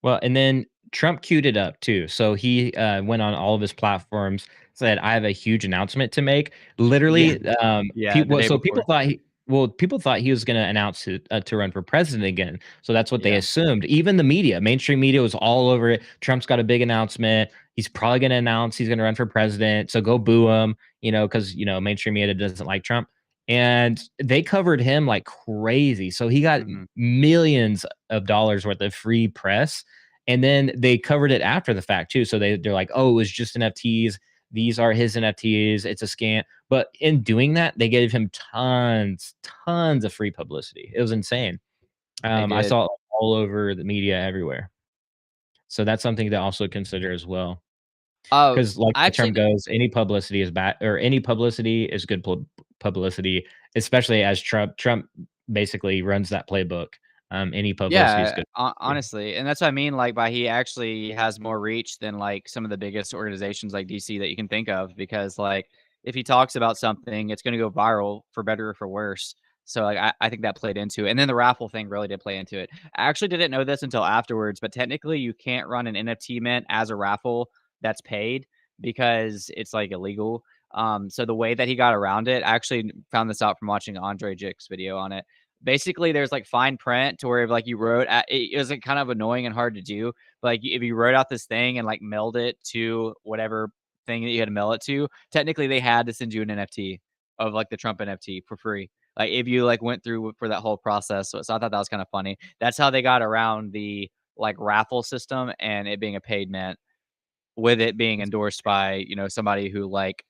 Well, and then Trump queued it up too. So he went on all of his platforms, said, "I have a huge announcement to make." Yeah. Literally, Yeah. The people. day So before. people thought he was going to announce to run for president again. So that's what they Yeah. assumed. Even the media, mainstream media, was all over it. Trump's got a big announcement. He's probably going to announce he's going to run for president. So go boo him. Because mainstream media doesn't like Trump. And they covered him like crazy. So he got Hmm. millions of dollars worth of free press and then they covered it after the fact too. So they're like, "Oh, it was just NFTs. These are his NFTs. It's a scam." But in doing that, they gave him tons of free publicity. It was insane. They I did. saw it all over the media everywhere. So that's something to also consider as well. Oh, because like I the term actually goes, any publicity is bad, or any publicity is good publicity, especially as Trump basically runs that playbook. Any publicity is Yeah, good publicity. honestly, and that's what I mean, like, by he actually has more reach than, like, some of the biggest organizations like DC that you can think of because, like, if he talks about something, it's gonna go viral for better or for worse. So, like, I think that played into it, and then the raffle thing really did play into it. I actually didn't know this until afterwards, but technically you can't run an NFT mint as a raffle that's paid because it's, like, illegal. So the way that he got around it, I actually found this out from watching Andre Jick's video on it. Basically, there's, like, fine print to where if, like, you wrote at it was, like, kind of annoying and hard to do, but, like, if you wrote out this thing and, like, mailed it to whatever thing that you had to mail it to, technically, they had to send you an NFT of, like, the Trump NFT for free. Like, if you, like, went through for that whole process, so I thought that was kinda funny. That's how they got around the, like, raffle system and it being a paid mint, with it being endorsed by, somebody who, like,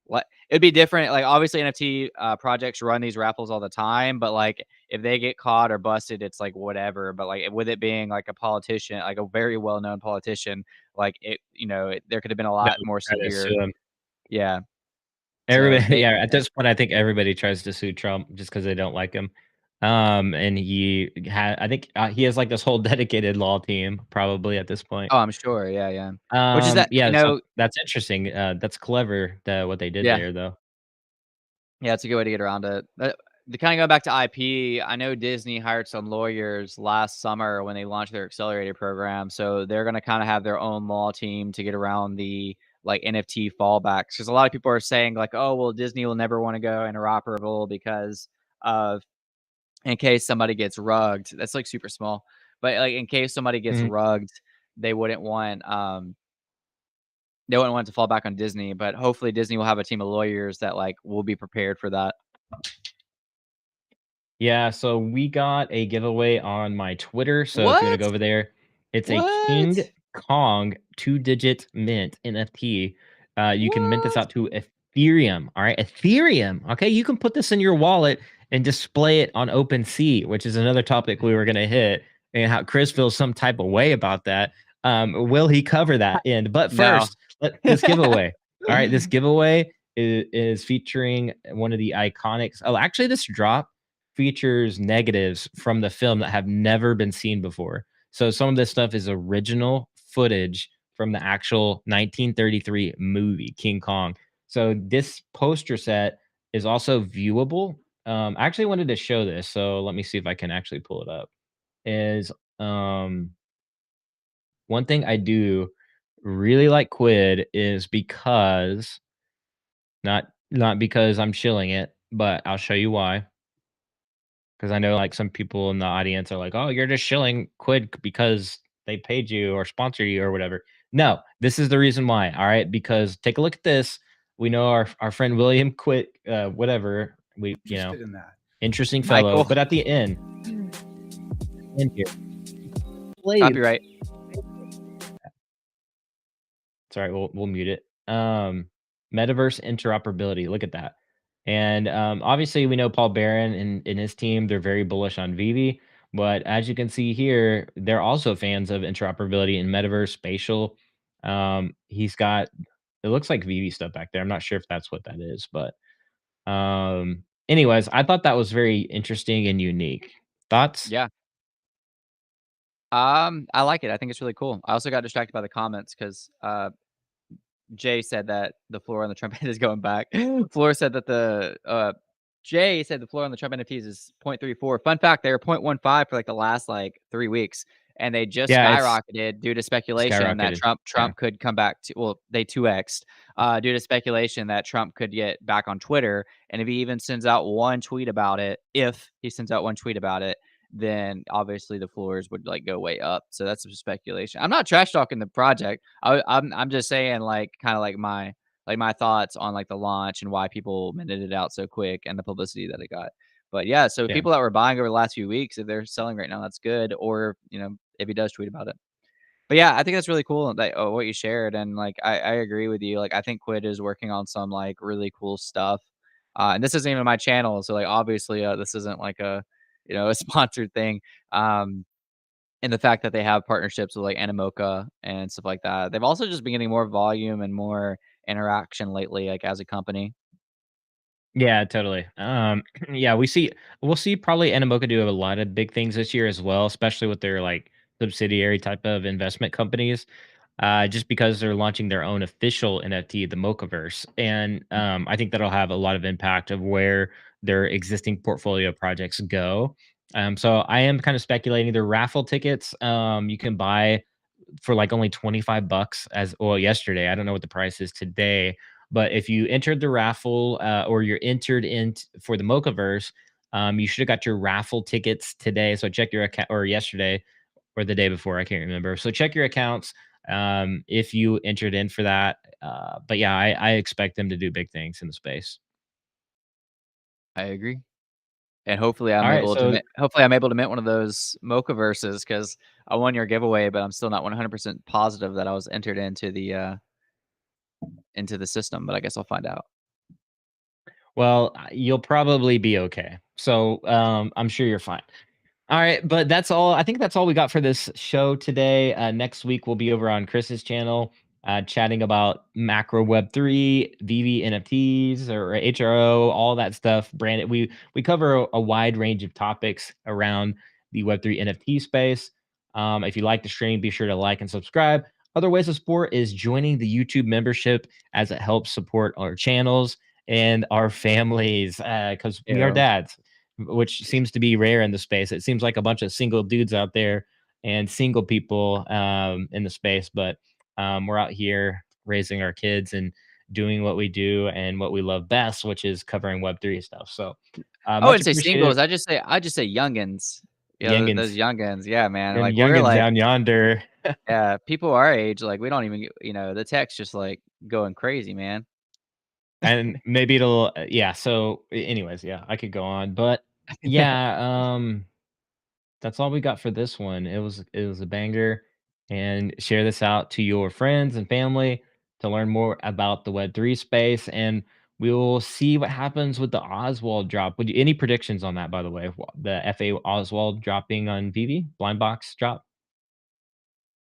what it'd be different, like, obviously, NFT, projects run these raffles all the time, but, like, if they get caught or busted, it's like, whatever, but, like, with it being, like, a politician, like, a very well-known politician, like, there could have been a No, lot more try to severe. sue him. Yeah, so Everybody, they yeah, at yeah. this point, I think everybody tries to sue Trump just because they don't like him. And I think, he has, like, this whole dedicated law team probably at this point. Oh, I'm sure, yeah, yeah. Which is that Yeah, so that's interesting, that's clever, what they did yeah. there, though. Yeah, it's a good way to get around it. To kinda go back to IP, I know Disney hired some lawyers last summer when they launched their accelerator program, so they're gonna kinda have their own law team to get around the, like, NFT fallbacks. Because a lot of people are saying, like, "Oh, well, Disney will never wanna go interoperable because of in case somebody gets rugged." That's, like, super small. But, like, in case somebody gets Mhm. rugged, they wouldn't want, they wouldn't want it to fall back on Disney, but hopefully Disney will have a team of lawyers that, like, will be prepared for that. Yeah, so we got a giveaway on my Twitter, so if you wanna What? go over there, it's a What? King Kong two-digit mint NFT. You can mint this What? out to Ethereum, alright? Ethereum, okay? You can put this in your wallet and display it on OpenSea, which is another topic we were gonna hit, and how Chris feels some type of way about that. Will he cover that end? But No. first, this giveaway. Alright, this giveaway is featuring one of the iconics. Oh, actually, this drop features negatives from the film that have never been seen before. So some of this stuff is original footage from the actual 1933 movie King Kong. So this poster set is also viewable. I actually wanted to show this, so let me see if I can actually pull it up. Is um One thing I do really like Quid is because not because I'm shilling it, but I'll show you why. Because I know, like, some people in the audience are like, "Oh, you're just shilling Quid because they paid you or sponsor you or whatever." No, this is the reason why, alright? Because take a look at this. We know our friend William Quid, whatever, Interested in that. interesting fellow, Michael, but at the end here, played copyright. sorry, we'll mute it. Metaverse interoperability. Look at that. And obviously, we know Paul Barron and his team. They're very bullish on Vivi, but as you can see here, they're also fans of interoperability in metaverse, spatial. He's got it looks like Vivi stuff back there. I'm not sure if that's what that is, but anyways, I thought that was very interesting and unique. Thoughts? Yeah. I like it. I think it's really cool. I also got distracted by the comments because Jay said that the floor on the trumpet is going back. Floor said that Jay said the floor on the Trump NFTs is 0.34. Fun fact, they were 0.15 for like the last like 3 weeks, and they just Yeah, it's skyrocketed due to speculation that skyrocketed. Yeah, Trump could come back to. Well, they 2x'd due to speculation that Trump could get back on Twitter, and if he even sends out one tweet about it, if he sends out one tweet about it, then obviously the floors would like go way up. So that's some speculation. I'm not trash talking the project. I'm just saying like kind of like my thoughts on like the launch and why people minted it out so quick and the publicity that it got. But yeah, so yeah, people that were buying over the last few weeks, if they're selling right now, that's good. Or if he does tweet about it. But yeah, I think that's really cool that what you shared, and like I agree with you. Like I think Quid is working on some like really cool stuff. And this isn't even my channel, so like obviously this isn't like a a sponsored thing. Um, and the fact that they have partnerships with, like, Animoca and stuff like that. They've also just been getting more volume and more interaction lately, like, as a company. Yeah, totally. Yeah, we'll see probably Animoca do a lot of big things this year as well, especially with their like subsidiary type of investment companies. Just because they're launching their own official NFT, the Mochaverse, and I think that'll have a lot of impact of where their existing portfolio projects go. So I am kind of speculating their raffle tickets. You can buy for like only 25 bucks as well yesterday. I don't know what the price is today, but if you entered the raffle or you're entered in for the Mochaverse, you should have got your raffle tickets today. So check your account or yesterday or the day before. I can't remember. So check your accounts if you entered in for that. But yeah, I expect them to do big things in the space. I agree. And All right. So hopefully I'm able to mint one of those Mochaverses because I won your giveaway, but I'm still not 100% positive that I was entered into the system, but I guess I'll find out. well, you'll probably be okay. So I'm sure you're fine. All right, but that's all. I think that's all we got for this show today. Next week we'll be over on Chris's channel, chatting about macro Web 3, VV NFTs or HRO, all that stuff. Branded, we cover a wide range of topics around the Web 3 NFT space. If you like the stream, be sure to like and subscribe. Other ways of support is joining the YouTube membership as it helps support our channels and our families because we are Ew. dads, which seems to be rare in the space. It seems like a bunch of single dudes out there and single people in the space, but we're out here raising our kids and doing what we do and what we love best, which is covering Web3 stuff. So I much wouldn't say appreciated, singles, I just say youngins. You know, those youngins. youngins, yeah, man, Them like, we're youngins like down yonder. yeah, people our age, like, we don't even get the text just, like, going crazy, man. And maybe it'll, yeah. So, anyways, yeah, I could go on, but yeah, that's all we got for this one. It was a banger, and share this out to your friends and family to learn more about the Web3 space, and we will see what happens with the Oswald drop. Would you, any predictions on that, by the way? The FA Oswald dropping on VV blind box drop?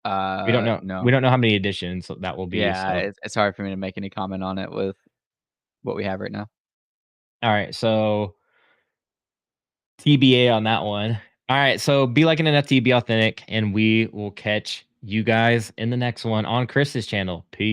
We don't know. We No. don't know how many editions that will be. Yeah, So, it's hard for me to make any comment on it with what we have right now. all right. So TBA on that one. All right. So be like an NFT, be authentic, and we will catch you guys in the next one on Chris's channel. Peace.